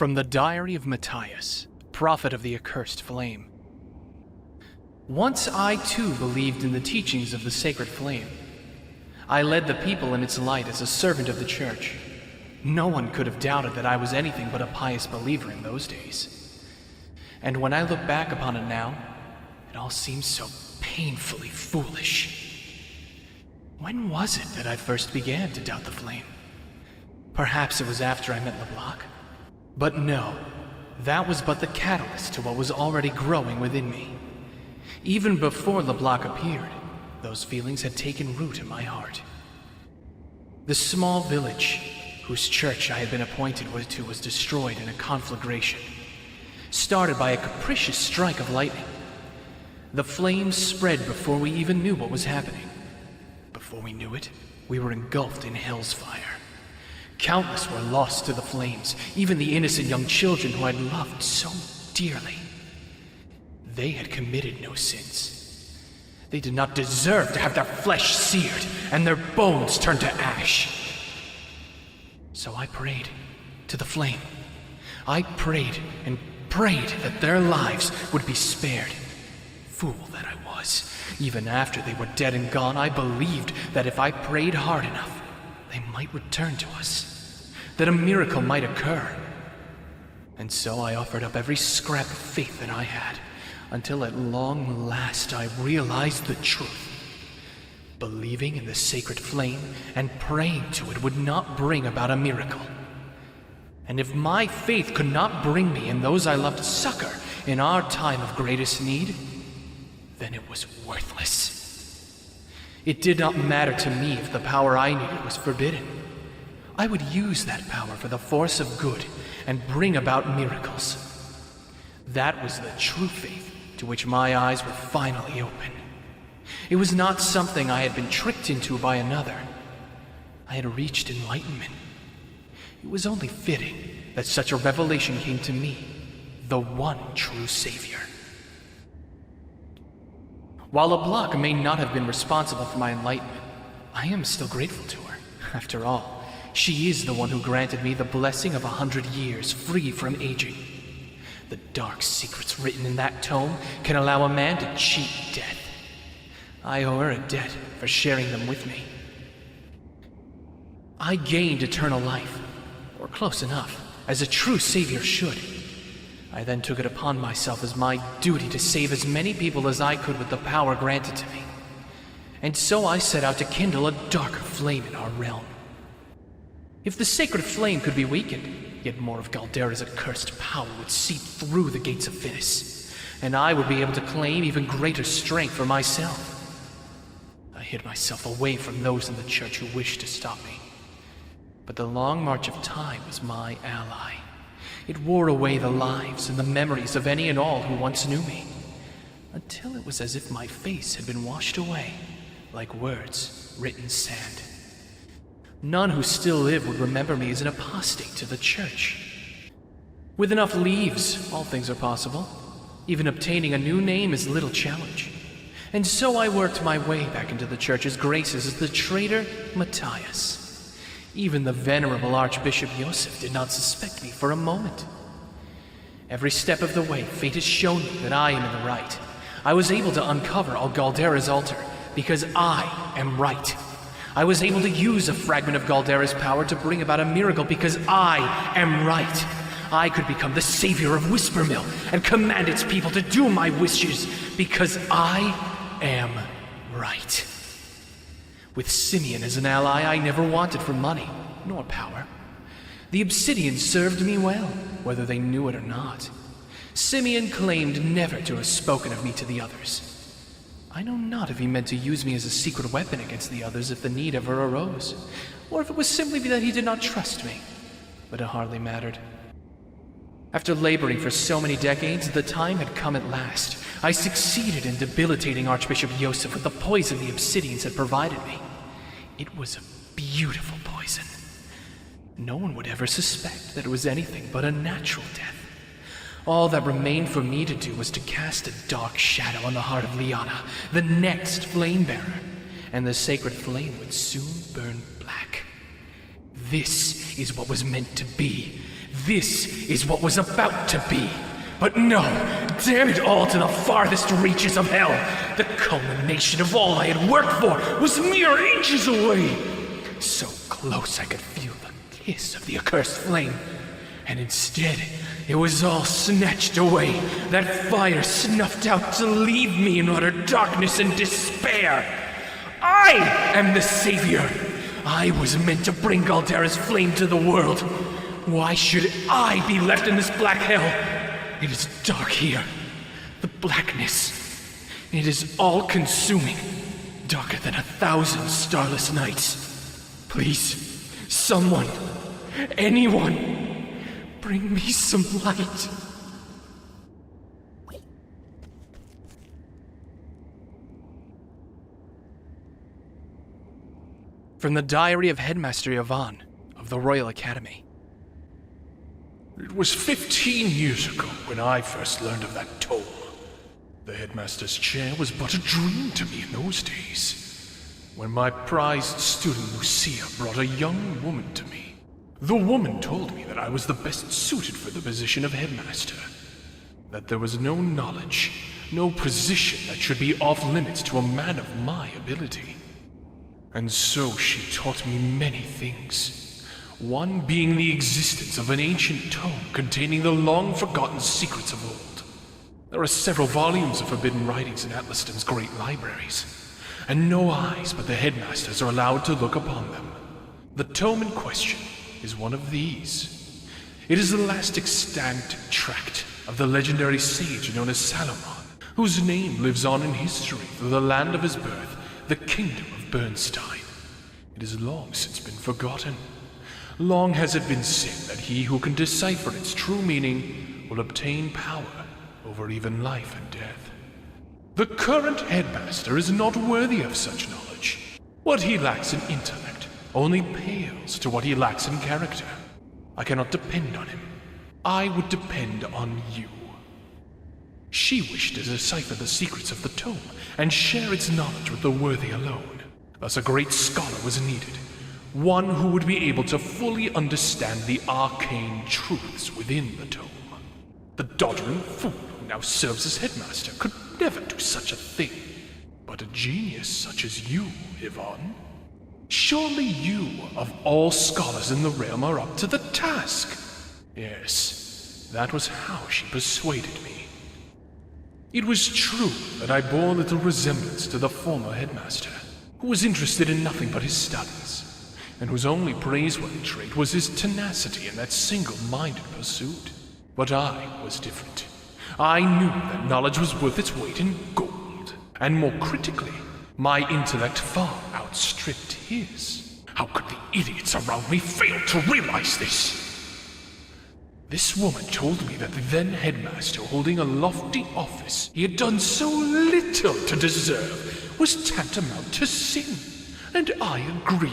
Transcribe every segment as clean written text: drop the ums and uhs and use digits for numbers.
From the Diary of Matthias, Prophet of the Accursed Flame. Once I too believed in the teachings of the sacred flame. I led the people in its light as a servant of the church. No one could have doubted that I was anything but a pious believer in those days. And when I look back upon it now, it all seems so painfully foolish. When was it that I first began to doubt the flame? Perhaps it was after I met LeBlanc. But no, that was but the catalyst to what was already growing within me. Even before LeBlanc appeared, those feelings had taken root in my heart. The small village, whose church I had been appointed to, was destroyed in a conflagration, started by a capricious strike of lightning. The flames spread before we even knew what was happening. Before we knew it, we were engulfed in hell's fire. Countless were lost to the flames, even the innocent young children who I'd loved so dearly. They had committed no sins. They did not deserve to have their flesh seared and their bones turned to ash. So I prayed to the flame. I prayed and prayed that their lives would be spared. Fool that I was. Even after they were dead and gone, I believed that if I prayed hard enough, they might return to us, that a miracle might occur. And so I offered up every scrap of faith that I had, until at long last I realized the truth. Believing in the sacred flame and praying to it would not bring about a miracle. And if my faith could not bring me and those I loved succor in our time of greatest need, then it was worthless. It did not matter to me if the power I needed was forbidden. I would use that power for the force of good and bring about miracles. That was the true faith to which my eyes were finally open. It was not something I had been tricked into by another. I had reached enlightenment. It was only fitting that such a revelation came to me, the one true Savior. While LeBlanc may not have been responsible for my enlightenment, I am still grateful to her. After all, she is the one who granted me the blessing of 100 years free from aging. The dark secrets written in that tome can allow a man to cheat death. I owe her a debt for sharing them with me. I gained eternal life, or close enough, as a true savior should. I then took it upon myself as my duty to save as many people as I could with the power granted to me. And so I set out to kindle a darker flame in our realm. If the sacred flame could be weakened, yet more of Galdera's accursed power would seep through the gates of Finis, and I would be able to claim even greater strength for myself. I hid myself away from those in the church who wished to stop me. But the long march of time was my ally. It wore away the lives and the memories of any and all who once knew me, until it was as if my face had been washed away, like words written sand. None who still live would remember me as an apostate to the church. With enough leaves, all things are possible. Even obtaining a new name is little challenge. And so I worked my way back into the church's graces as the traitor Matthias. Even the venerable Archbishop Joseph did not suspect me for a moment. Every step of the way, fate has shown me that I am in the right. I was able to uncover Galdera's altar because I am right. I was able to use a fragment of Galdera's power to bring about a miracle because I am right. I could become the savior of Whispermill and command its people to do my wishes because I am right. With Simeon as an ally, I never wanted for money, nor power. The Obsidians served me well, whether they knew it or not. Simeon claimed never to have spoken of me to the others. I know not if he meant to use me as a secret weapon against the others if the need ever arose, or if it was simply that he did not trust me, but it hardly mattered. After laboring for so many decades, the time had come at last. I succeeded in debilitating Archbishop Joseph with the poison the Obsidians had provided me. It was a beautiful poison. No one would ever suspect that it was anything but a natural death. All that remained for me to do was to cast a dark shadow on the heart of Liana, the next flame bearer, and the sacred flame would soon burn black. This is what was meant to be. This is what was about to be. But no, damn it all to the farthest reaches of hell. The culmination of all I had worked for was mere inches away. So close I could feel the kiss of the accursed flame. And instead, it was all snatched away. That fire snuffed out to leave me in utter darkness and despair. I am the savior. I was meant to bring Galdera's flame to the world. Why should I be left in this black hell? It is dark here. The blackness. It is all-consuming. Darker than 1,000 starless nights. Please, someone, anyone, bring me some light. From the Diary of Headmaster Yvonne of the Royal Academy. It was 15 years ago when I first learned of that tome. The headmaster's chair was but a dream to me in those days. When my prized student Lucia brought a young woman to me, the woman told me that I was the best suited for the position of headmaster. That there was no knowledge, no position that should be off limits to a man of my ability. And so she taught me many things. One being the existence of an ancient tome containing the long-forgotten secrets of old. There are several volumes of forbidden writings in Atlaston's great libraries, and no eyes but the headmasters are allowed to look upon them. The tome in question is one of these. It is the last extant tract of the legendary sage known as Salomon, whose name lives on in history through the land of his birth, the kingdom of Bernstein. It has long since been forgotten. Long has it been said that he who can decipher its true meaning will obtain power over even life and death. The current headmaster is not worthy of such knowledge. What he lacks in intellect only pales to what he lacks in character. I cannot depend on him. I would depend on you. She wished to decipher the secrets of the tome and share its knowledge with the worthy alone. Thus a great scholar was needed. One who would be able to fully understand the arcane truths within the tome. The doddering fool who now serves as headmaster could never do such a thing. But a genius such as you, Yvonne? Surely you, of all scholars in the realm, are up to the task. Yes, that was how she persuaded me. It was true that I bore little resemblance to the former headmaster, who was interested in nothing but his studies, and whose only praiseworthy trait was his tenacity in that single-minded pursuit. But I was different. I knew that knowledge was worth its weight in gold, and more critically, my intellect far outstripped his. How could the idiots around me fail to realize this? This woman told me that the then headmaster, holding a lofty office he had done so little to deserve, was tantamount to sin, and I agreed.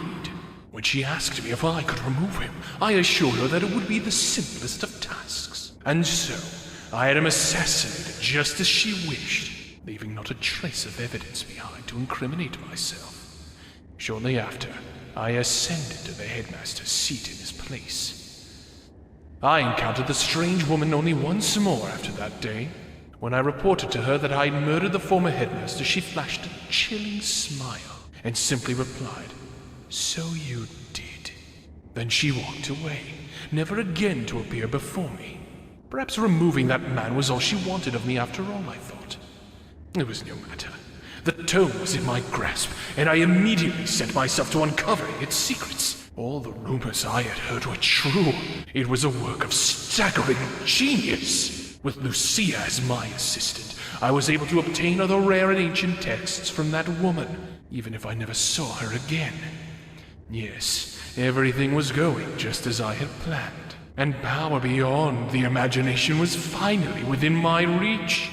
When she asked me if I could remove him, I assured her that it would be the simplest of tasks. And so, I had him assassinated just as she wished, leaving not a trace of evidence behind to incriminate myself. Shortly after, I ascended to the headmaster's seat in his place. I encountered the strange woman only once more after that day. When I reported to her that I had murdered the former headmaster, she flashed a chilling smile and simply replied, "So you did." Then she walked away, never again to appear before me. Perhaps removing that man was all she wanted of me after all, I thought. It was no matter. The tome was in my grasp, and I immediately set myself to uncovering its secrets. All the rumors I had heard were true. It was a work of staggering genius. With Lucia as my assistant, I was able to obtain other rare and ancient texts from that woman, even if I never saw her again. Yes, everything was going just as I had planned, and power beyond the imagination was finally within my reach.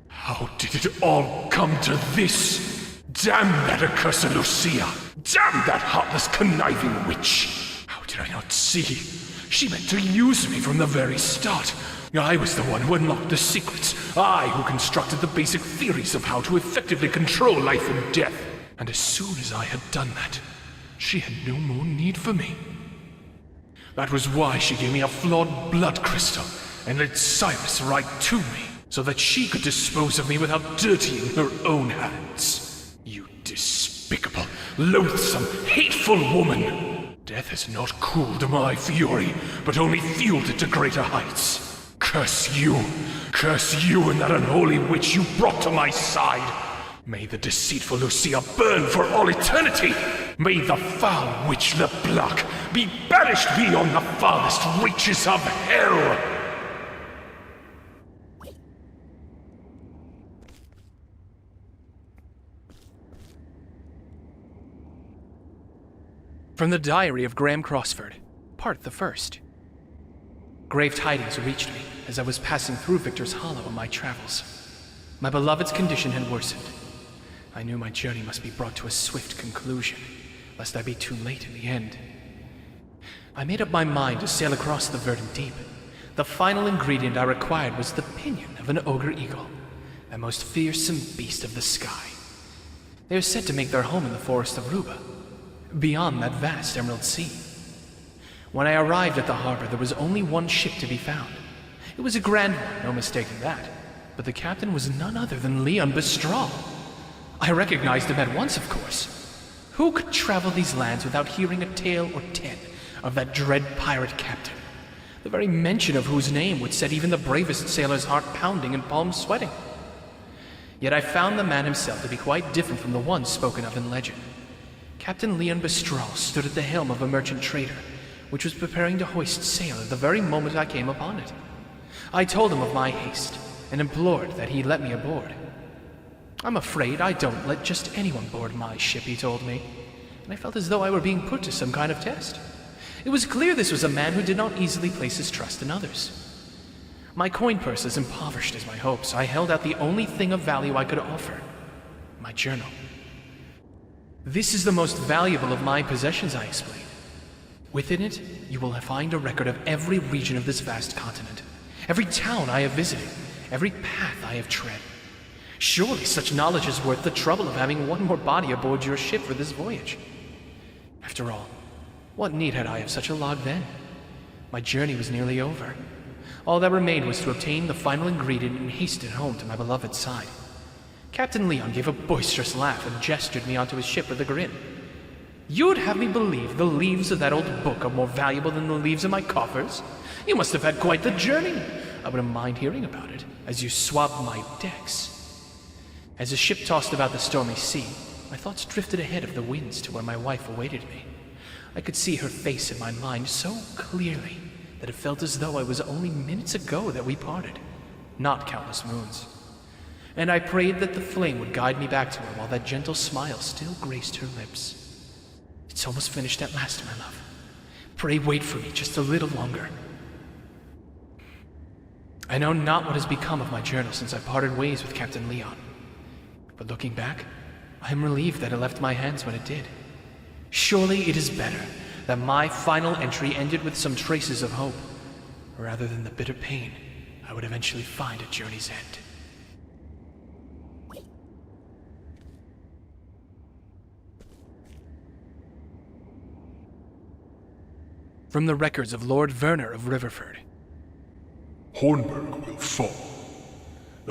How did it all come to this? Damn that accursed Lucia! Damn that heartless, conniving witch! How did I not see? She meant to use me from the very start. I was the one who unlocked the secrets. I who constructed the basic theories of how to effectively control life and death. And as soon as I had done that, she had no more need for me. That was why she gave me a flawed blood crystal and led Cyrus right to me, so that she could dispose of me without dirtying her own hands. You despicable, loathsome, hateful woman! Death has not cooled my fury, but only fueled it to greater heights. Curse you and that unholy witch you brought to my side! May the deceitful Lucia burn for all eternity! May the foul witch LeBlanc be banished beyond the farthest reaches of hell! From the Diary of Graham Crossford, Part the First. Grave tidings reached me as I was passing through Victor's Hollow on my travels. My beloved's condition had worsened. I knew my journey must be brought to a swift conclusion, lest I be too late in the end. I made up my mind to sail across the verdant deep. The final ingredient I required was the pinion of an ogre eagle, that most fearsome beast of the sky. They are said to make their home in the forest of Ruba, beyond that vast emerald sea. When I arrived at the harbor, there was only one ship to be found. It was a grand one, no mistaking that, but the captain was none other than Leon Bestral. I recognized him at once, of course. Who could travel these lands without hearing a tale or ten of that dread pirate captain, the very mention of whose name would set even the bravest sailor's heart pounding and palms sweating? Yet I found the man himself to be quite different from the one spoken of in legend. Captain Leon Bestral stood at the helm of a merchant trader, which was preparing to hoist sail at the very moment I came upon it. I told him of my haste, and implored that he let me aboard. "I'm afraid I don't let just anyone board my ship," he told me, and I felt as though I were being put to some kind of test. It was clear this was a man who did not easily place his trust in others. My coin purse as impoverished as my hopes, I held out the only thing of value I could offer, my journal. "This is the most valuable of my possessions," I explained. "Within it, you will find a record of every region of this vast continent, every town I have visited, every path I have tread. Surely such knowledge is worth the trouble of having one more body aboard your ship for this voyage. After all, what need had I of such a log then? My journey was nearly over. All that remained was to obtain the final ingredient and hasten home to my beloved's side." Captain Leon gave a boisterous laugh and gestured me onto his ship with a grin. "You'd have me believe the leaves of that old book are more valuable than the leaves of my coffers? You must have had quite the journey. I wouldn't mind hearing about it, as you swabbed my decks." As the ship tossed about the stormy sea, my thoughts drifted ahead of the winds to where my wife awaited me. I could see her face in my mind so clearly that it felt as though it was only minutes ago that we parted, not countless moons. And I prayed that the flame would guide me back to her while that gentle smile still graced her lips. "It's almost finished at last, my love. Pray wait for me just a little longer." I know not what has become of my journal since I parted ways with Captain Leon. But looking back, I am relieved that it left my hands when it did. Surely it is better that my final entry ended with some traces of hope, rather than the bitter pain I would eventually find at journey's end. From the records of Lord Werner of Riverford. Hornburg will fall.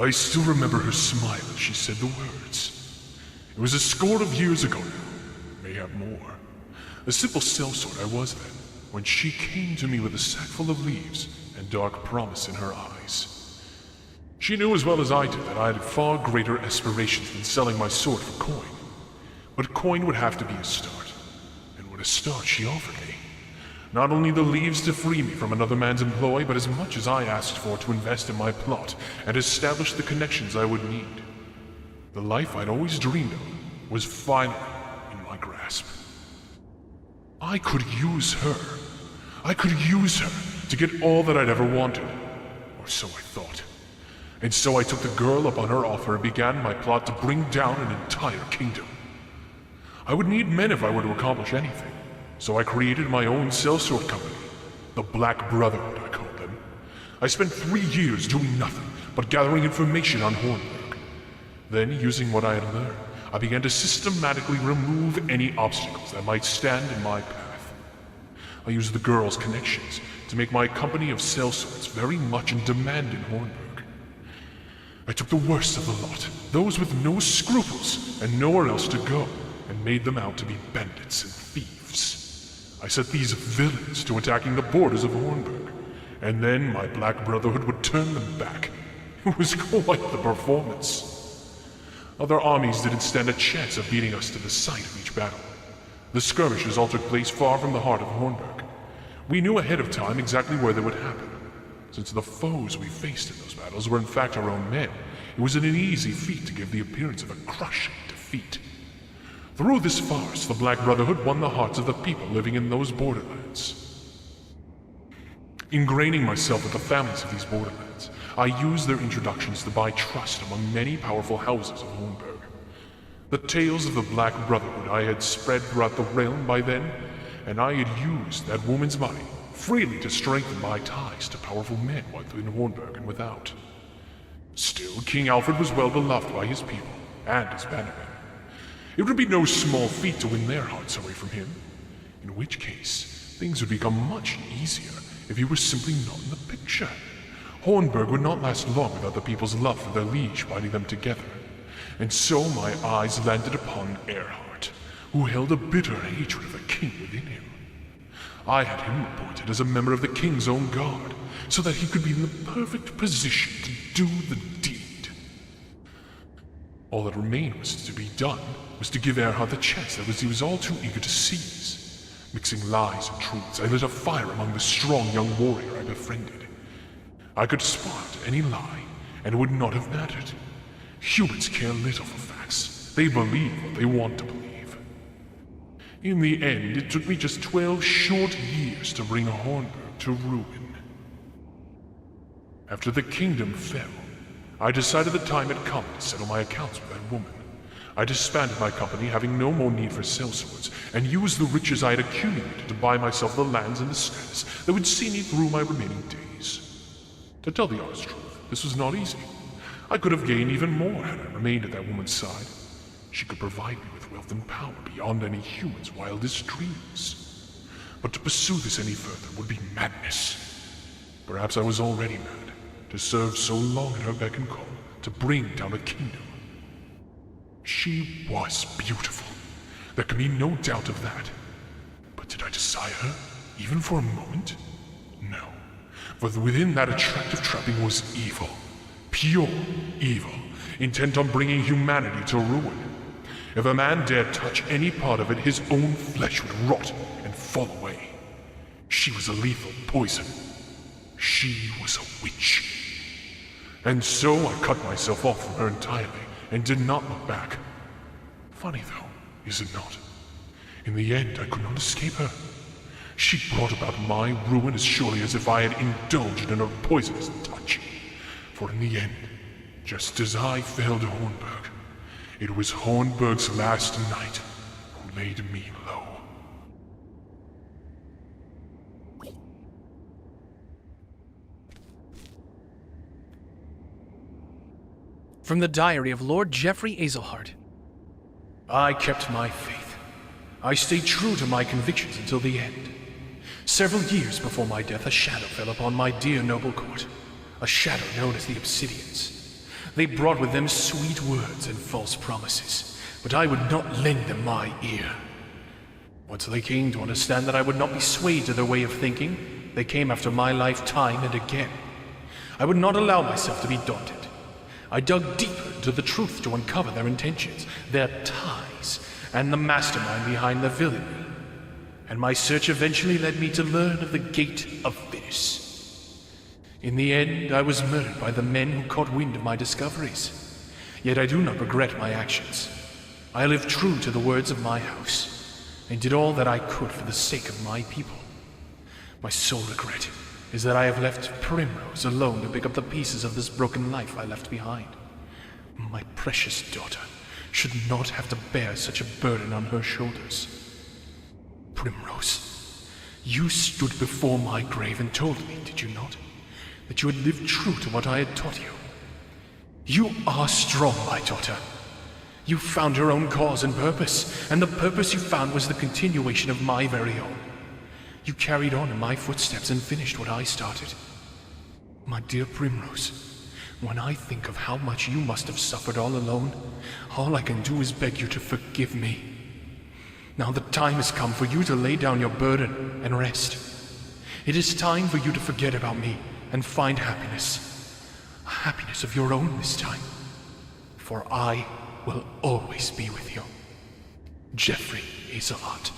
I still remember her smile as she said the words. It was a score of years ago now, mayhap more. A simple sellsword I was then, when she came to me with a sack full of leaves and dark promise in her eyes. She knew as well as I did that I had far greater aspirations than selling my sword for coin. But coin would have to be a start, and what a start she offered me. Not only the leaves to free me from another man's employ, but as much as I asked for to invest in my plot and establish the connections I would need. The life I'd always dreamed of was finally in my grasp. I could use her. I could use her to get all that I'd ever wanted. Or so I thought. And so I took the girl up on her offer and began my plot to bring down an entire kingdom. I would need men if I were to accomplish anything. So I created my own sellsword company, the Black Brotherhood, I called them. I spent 3 years doing nothing but gathering information on Hornburg. Then, using what I had learned, I began to systematically remove any obstacles that might stand in my path. I used the girl's connections to make my company of sellswords very much in demand in Hornburg. I took the worst of the lot, those with no scruples and nowhere else to go, and made them out to be bandits and thieves. I set these villains to attacking the borders of Hornburg, and then my Black Brotherhood would turn them back. It was quite the performance. Other armies didn't stand a chance of beating us to the site of each battle. The skirmishes all took place far from the heart of Hornburg. We knew ahead of time exactly where they would happen. Since the foes we faced in those battles were in fact our own men, it was an easy feat to give the appearance of a crushing defeat. Through this farce, the Black Brotherhood won the hearts of the people living in those borderlands. Ingraining myself with the families of these borderlands, I used their introductions to buy trust among many powerful houses of Hornburg. The tales of the Black Brotherhood I had spread throughout the realm by then, and I had used that woman's money freely to strengthen my ties to powerful men within Hornburg and without. Still, King Alfred was well beloved by his people and his bannermen. It would be no small feat to win their hearts away from him, in which case things would become much easier if he were simply not in the picture. Hornburg would not last long without the people's love for their liege binding them together, and so my eyes landed upon Erhard, who held a bitter hatred of the king within him. I had him appointed as a member of the king's own guard, so that he could be in the perfect position to do the deed. All that remained was to be done was to give Erhard the chance that he was all too eager to seize. Mixing lies and truths, I lit a fire among the strong young warrior I befriended. I could spot any lie, and it would not have mattered. Humans care little for facts. They believe what they want to believe. In the end, it took me just 12 short years to bring Hornburg to ruin. After the kingdom fell, I decided the time had come to settle my accounts with that woman. I disbanded my company, having no more need for sellswords, and used the riches I had accumulated to buy myself the lands and the status that would see me through my remaining days. To tell the honest truth, this was not easy. I could have gained even more had I remained at that woman's side. She could provide me with wealth and power beyond any human's wildest dreams. But to pursue this any further would be madness. Perhaps I was already mad, to serve so long at her beck and call, to bring down a kingdom. She was beautiful. There can be no doubt of that. But did I desire her, even for a moment? No. For within that attractive trapping was evil. Pure evil, intent on bringing humanity to ruin. If a man dared touch any part of it, his own flesh would rot and fall away. She was a lethal poison. She was a witch. And so I cut myself off from her entirely and did not look back. Funny though, is it not? In the end, I could not escape her. She brought about my ruin as surely as if I had indulged in her poisonous touch. For in the end, just as I failed Hornburg, it was Hornburg's last knight who laid me low. From the diary of Lord Geoffrey Azelhart. I kept my faith. I stayed true to my convictions until the end. Several years before my death, a shadow fell upon my dear noble court. A shadow known as the Obsidians. They brought with them sweet words and false promises, but I would not lend them my ear. Once they came to understand that I would not be swayed to their way of thinking, they came after my life time and again. I would not allow myself to be daunted. I dug deeper into the truth to uncover their intentions, their ties, and the mastermind behind the villainy. And my search eventually led me to learn of the Gate of Finis. In the end, I was murdered by the men who caught wind of my discoveries. Yet I do not regret my actions. I lived true to the words of my house, and did all that I could for the sake of my people. My sole regret is that I have left Primrose alone to pick up the pieces of this broken life I left behind. My precious daughter should not have to bear such a burden on her shoulders. Primrose, you stood before my grave and told me, did you not, that you had lived true to what I had taught you. You are strong, my daughter. You found your own cause and purpose, and the purpose you found was the continuation of my very own. You carried on in my footsteps and finished what I started. My dear Primrose, when I think of how much you must have suffered all alone, all I can do is beg you to forgive me. Now the time has come for you to lay down your burden and rest. It is time for you to forget about me and find happiness. A happiness of your own this time. For I will always be with you. Jeffrey Hazelot.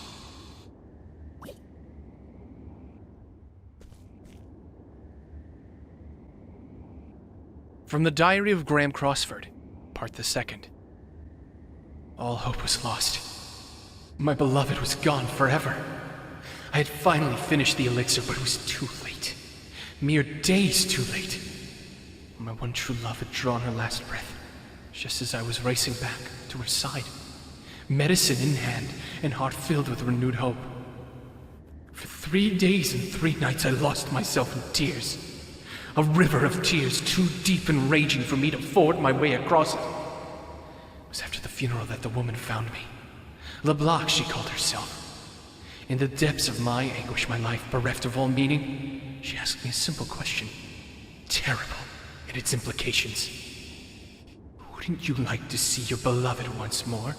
From the Diary of Graham Crossford, Part the Second. All hope was lost. My beloved was gone forever. I had finally finished the elixir, but it was too late. Mere days too late. My one true love had drawn her last breath, just as I was racing back to her side, medicine in hand and heart filled with renewed hope. For 3 days and 3 nights I lost myself in tears. A river of tears too deep and raging for me to ford my way across it. It was after the funeral that the woman found me. LeBlanc, she called herself. In the depths of my anguish, my life bereft of all meaning, she asked me a simple question, terrible in its implications. Wouldn't you like to see your beloved once more?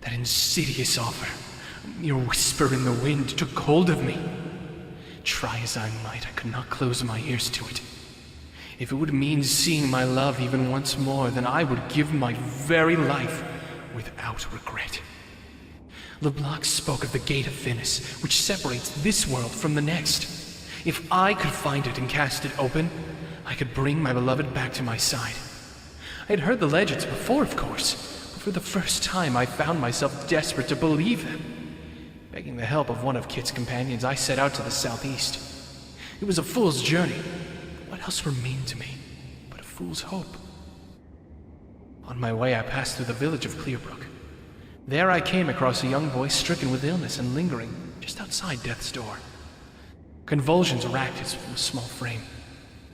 That insidious offer, a mere whisper in the wind, took hold of me. Try as I might, I could not close my ears to it. If it would mean seeing my love even once more, then I would give my very life without regret. LeBlanc spoke of the Gate of Finis, which separates this world from the next. If I could find it and cast it open, I could bring my beloved back to my side. I had heard the legends before, of course, but for the first time I found myself desperate to believe them. Begging the help of one of Kit's companions, I set out to the southeast. It was a fool's journey. What else remained to me but a fool's hope? On my way, I passed through the village of Clearbrook. There I came across a young boy stricken with illness and lingering just outside death's door. Convulsions racked his small frame,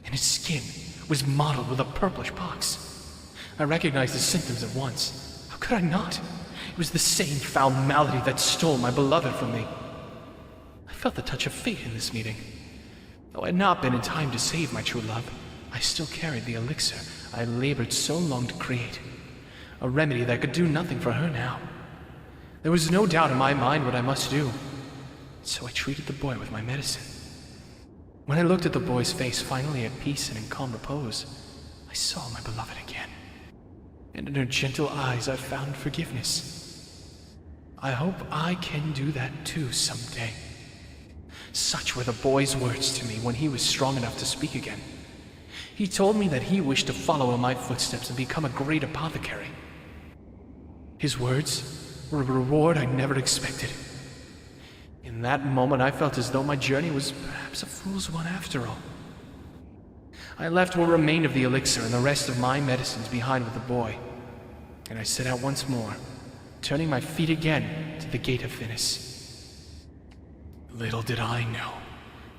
and his skin was mottled with a purplish pox. I recognized the symptoms at once. How could I not? It was the same foul malady that stole my beloved from me. I felt the touch of fate in this meeting. Though I had not been in time to save my true love, I still carried the elixir I had labored so long to create. A remedy that could do nothing for her now. There was no doubt in my mind what I must do, so I treated the boy with my medicine. When I looked at the boy's face, finally at peace and in calm repose, I saw my beloved again. And in her gentle eyes I found forgiveness. I hope I can do that too someday. Such were the boy's words to me when he was strong enough to speak again. He told me that he wished to follow in my footsteps and become a great apothecary. His words were a reward I never expected. In that moment I felt as though my journey was perhaps a fool's one after all. I left what remained of the elixir and the rest of my medicines behind with the boy, and I set out once more, turning my feet again to the Gate of Finis. Little did I know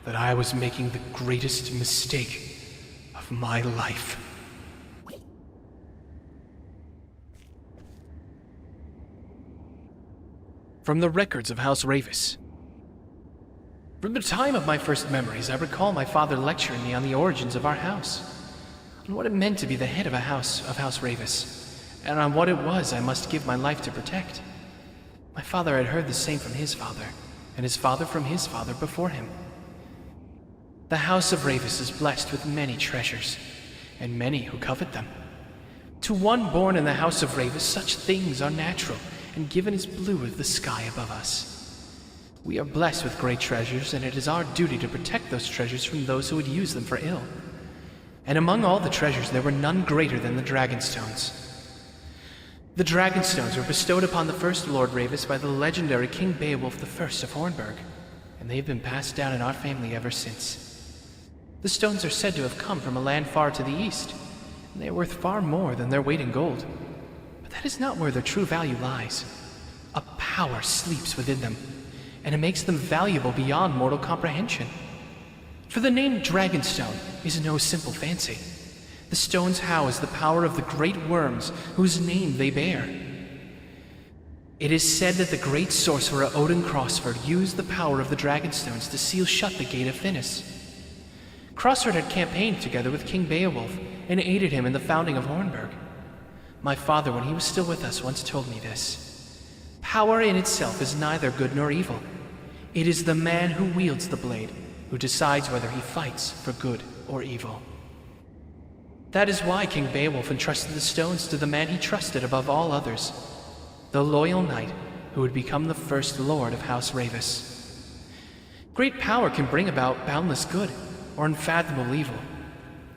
that I was making the greatest mistake of my life. From the records of House Ravis. From the time of my first memories, I recall my father lecturing me on the origins of our house, on what it meant to be the head of House Ravis, and on what it was I must give my life to protect. My father had heard the same from his father, and his father from his father before him. The House of Ravis is blessed with many treasures, and many who covet them. To one born in the House of Ravis, such things are natural, and given as blue as the sky above us. We are blessed with great treasures, and it is our duty to protect those treasures from those who would use them for ill. And among all the treasures, there were none greater than the Dragonstones. The Dragonstones were bestowed upon the first Lord Ravis by the legendary King Beowulf I of Hornburg, and they have been passed down in our family ever since. The stones are said to have come from a land far to the east, and they are worth far more than their weight in gold. But that is not where their true value lies. A power sleeps within them, and it makes them valuable beyond mortal comprehension. For the name Dragonstone is no simple fancy. The stones house the power of the great worms whose name they bear. It is said that the great sorcerer Odin Crossford used the power of the Dragonstones to seal shut the Gate of Finis. Crossford had campaigned together with King Beowulf and aided him in the founding of Hornburg. My father, when he was still with us, once told me this. Power in itself is neither good nor evil. It is the man who wields the blade who decides whether he fights for good or evil. That is why King Beowulf entrusted the stones to the man he trusted above all others, the loyal knight who would become the first lord of House Ravis. Great power can bring about boundless good or unfathomable evil.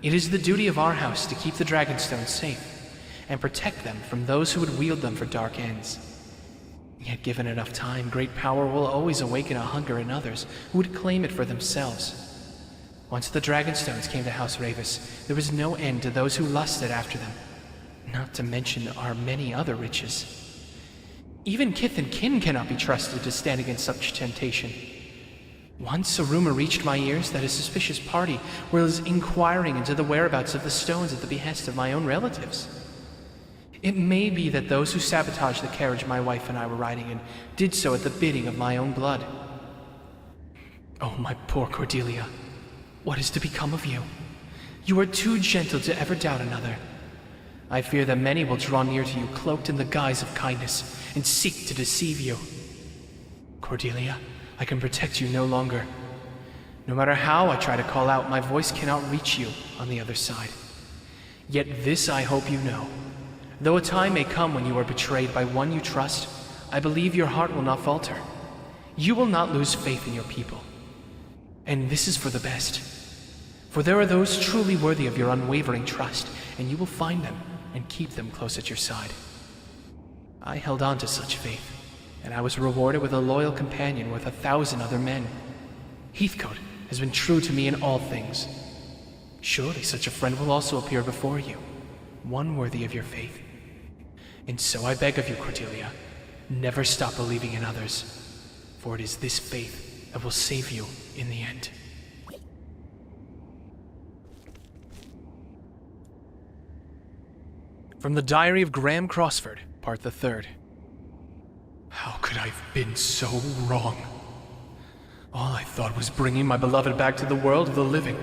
It is the duty of our house to keep the Dragonstones safe and protect them from those who would wield them for dark ends. Yet given enough time, great power will always awaken a hunger in others who would claim it for themselves. Once the Dragonstones came to House Ravis, there was no end to those who lusted after them, not to mention our many other riches. Even kith and kin cannot be trusted to stand against such temptation. Once a rumor reached my ears that a suspicious party was inquiring into the whereabouts of the stones at the behest of my own relatives. It may be that those who sabotaged the carriage my wife and I were riding in did so at the bidding of my own blood. Oh, my poor Cordelia, what is to become of you? You are too gentle to ever doubt another. I fear that many will draw near to you cloaked in the guise of kindness and seek to deceive you. Cordelia, I can protect you no longer. No matter how I try to call out, my voice cannot reach you on the other side. Yet this I hope you know. Though a time may come when you are betrayed by one you trust, I believe your heart will not falter. You will not lose faith in your people. And this is for the best. For there are those truly worthy of your unwavering trust, and you will find them and keep them close at your side. I held on to such faith, and I was rewarded with a loyal companion worth 1,000 other men. Heathcote has been true to me in all things. Surely such a friend will also appear before you, one worthy of your faith. And so I beg of you, Cordelia, never stop believing in others, for it is this faith that will save you in the end. From the Diary of Graham Crossford, Part the Third. How could I have been so wrong? All I thought was bringing my beloved back to the world of the living.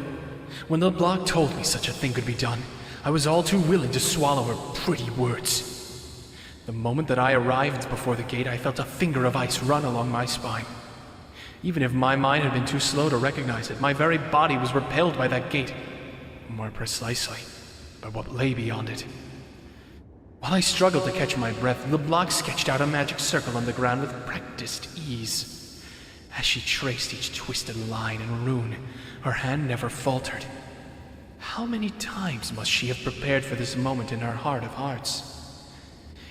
When LeBlanc told me such a thing could be done, I was all too willing to swallow her pretty words. The moment that I arrived before the gate, I felt a finger of ice run along my spine. Even if my mind had been too slow to recognize it, my very body was repelled by that gate. More precisely, by what lay beyond it. While I struggled to catch my breath, LeBlanc sketched out a magic circle on the ground with practiced ease. As she traced each twisted line and rune, her hand never faltered. How many times must she have prepared for this moment in her heart of hearts?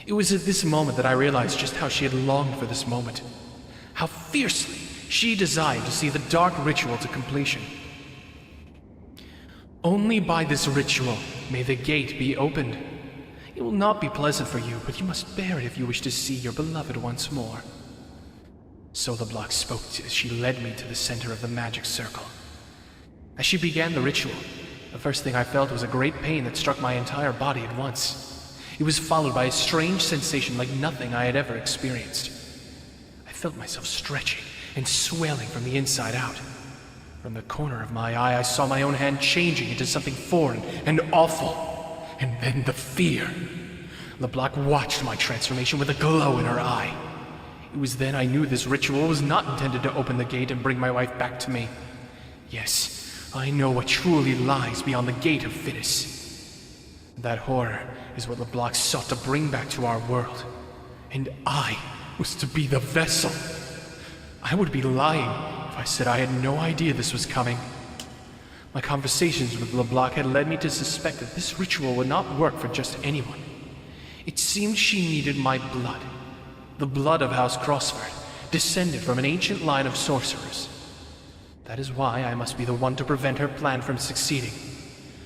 It was at this moment that I realized just how she had longed for this moment. How fiercely she desired to see the dark ritual to completion. Only by this ritual may the gate be opened. It will not be pleasant for you, but you must bear it if you wish to see your beloved once more. So LeBlanc spoke as she led me to the center of the magic circle. As she began the ritual, the first thing I felt was a great pain that struck my entire body at once. It was followed by a strange sensation like nothing I had ever experienced. I felt myself stretching and swelling from the inside out. From the corner of my eye, I saw my own hand changing into something foreign and awful. And then the fear. LeBlanc watched my transformation with a glow in her eye. It was then I knew this ritual was not intended to open the gate and bring my wife back to me. Yes, I know what truly lies beyond the gate of Finis. That horror is what LeBlanc sought to bring back to our world. And I was to be the vessel. I would be lying if I said I had no idea this was coming. My conversations with LeBlanc had led me to suspect that this ritual would not work for just anyone. It seemed she needed my blood. The blood of House Crossford, descended from an ancient line of sorcerers. That is why I must be the one to prevent her plan from succeeding.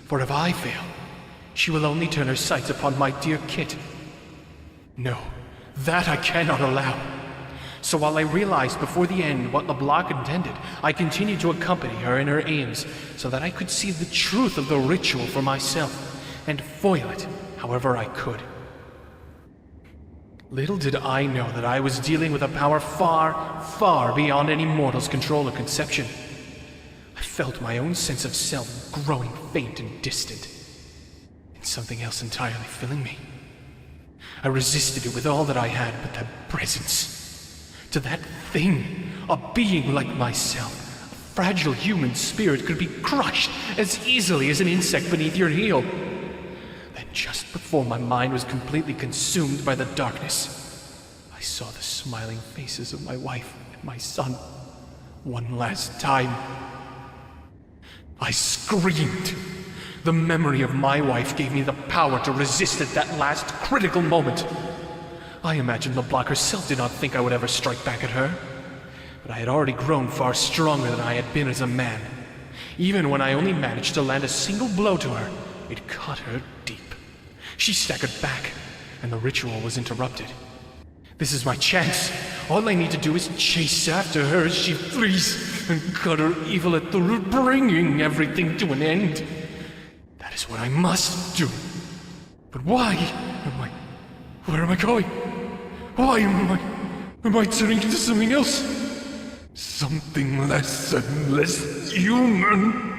For if I fail, she will only turn her sights upon my dear Kit. No, that I cannot allow. So while I realized before the end what LeBlanc intended, I continued to accompany her in her aims so that I could see the truth of the ritual for myself and foil it however I could. Little did I know that I was dealing with a power far, far beyond any mortal's control or conception. I felt my own sense of self growing faint and distant, and something else entirely filling me. I resisted it with all that I had but that presence. To that thing, a being like myself, a fragile human spirit could be crushed as easily as an insect beneath your heel. Then just before my mind was completely consumed by the darkness, I saw the smiling faces of my wife and my son one last time. I screamed. The memory of my wife gave me the power to resist at that last critical moment. I imagined LeBlanc herself did not think I would ever strike back at her, but I had already grown far stronger than I had been as a man. Even when I only managed to land a single blow to her, it cut her deep. She staggered back, and the ritual was interrupted. This is my chance. All I need to do is chase after her as she flees and cut her evil at the root, bringing everything to an end. That is what I must do. But why am I... Where am I going? Why am I turning into something else? Something less and less human.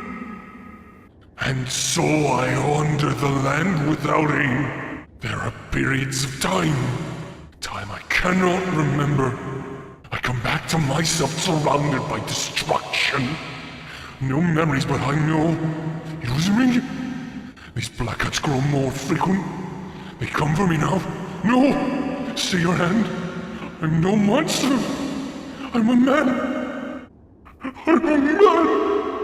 And so I wander the land without aim. There are periods of time I cannot remember. I come back to myself surrounded by destruction. No memories, but I know it was me. These blackouts grow more frequent. They come for me now. No! Stay your hand. I'm no monster. I'm a man. I'm a man.